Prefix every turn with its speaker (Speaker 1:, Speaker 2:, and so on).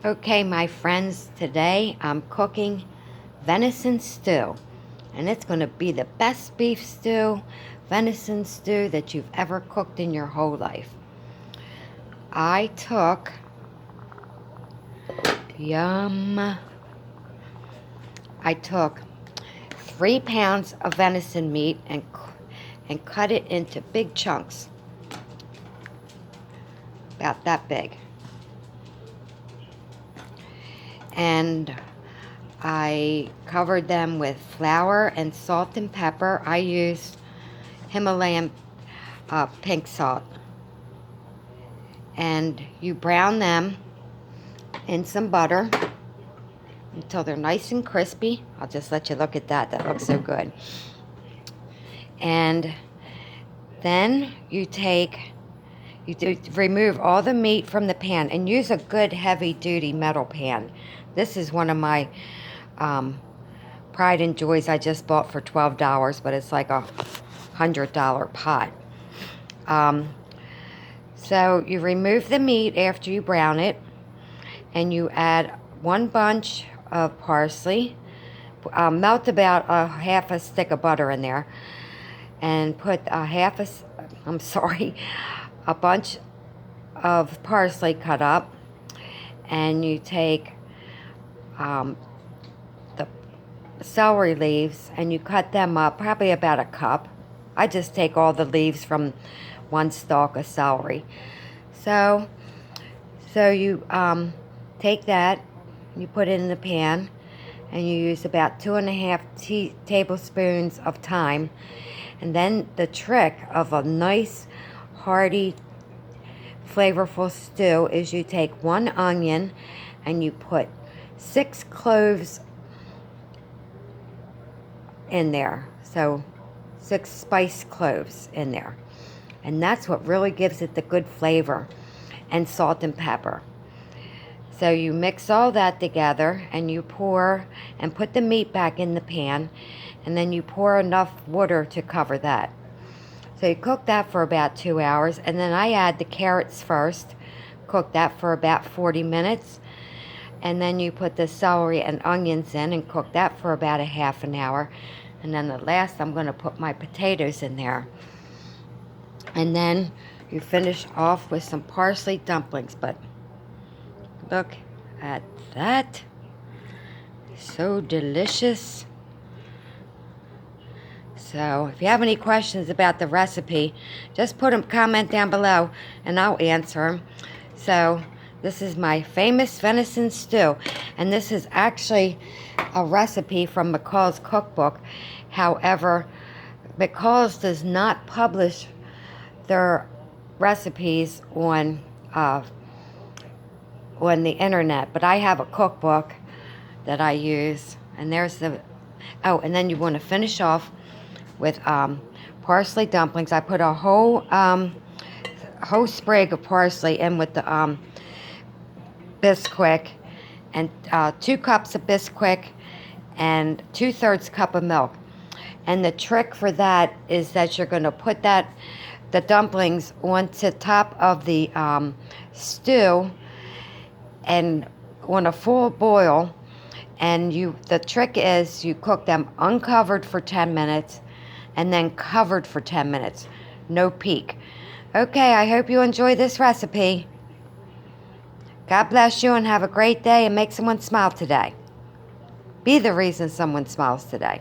Speaker 1: Okay, my friends, today I'm cooking venison stew, and it's going to be the best beef stew, venison stew that you've ever cooked in your whole life. I took, I took 3 pounds of venison meat and cut it into big chunks, about that big. And I covered them with flour and salt and pepper. I used Himalayan pink salt. And you brown them in some butter until they're nice and crispy. I'll just let you look at that. That looks so good. And then you remove all the meat from the pan and use a good heavy-duty metal pan. This is one of my Pride and Joys I just bought for $12, but it's like a $100 pot. So you remove the meat after you brown it, and you add 1 bunch of parsley. Melt about a half a stick of butter in there, and put a bunch of parsley cut up, and you take the celery leaves and you cut them up, probably about a cup. I just take all the leaves from 1 stalk of celery. So you take that, you put it in the pan, and you use about 2.5 tablespoons of thyme. And then the trick of a nice, hearty, flavorful stew is you take 1 onion and you put 6 cloves in there. So 6 spiced cloves in there. And that's what really gives it the good flavor, and salt and pepper. So you mix all that together, and you pour and put the meat back in the pan, and then you pour enough water to cover that. So you cook that for about 2 hours, and then I add the carrots first, cook that for about 40 minutes, and then you put the celery and onions in and cook that for about a half an hour. And then the last, I'm going to put my potatoes in there. And then you finish off with some parsley dumplings. But look at that. So delicious. So if you have any questions about the recipe, just put a comment down below and I'll answer them. So this is my famous venison stew, and this is actually a recipe from McCall's cookbook. However, McCall's does not publish their recipes on the internet, but I have a cookbook that I use, and there's the and then you want to finish off with parsley dumplings. I put a whole sprig of parsley in with the Bisquick, and 2 cups of Bisquick and 2/3 cup of milk. And the trick for that is that you're going to put the dumplings onto top of the stew and on a full boil. And the trick is you cook them uncovered for 10 minutes and then covered for 10 minutes. No peak. Okay, I hope you enjoy this recipe. God bless you and have a great day, and make someone smile today. Be the reason someone smiles today.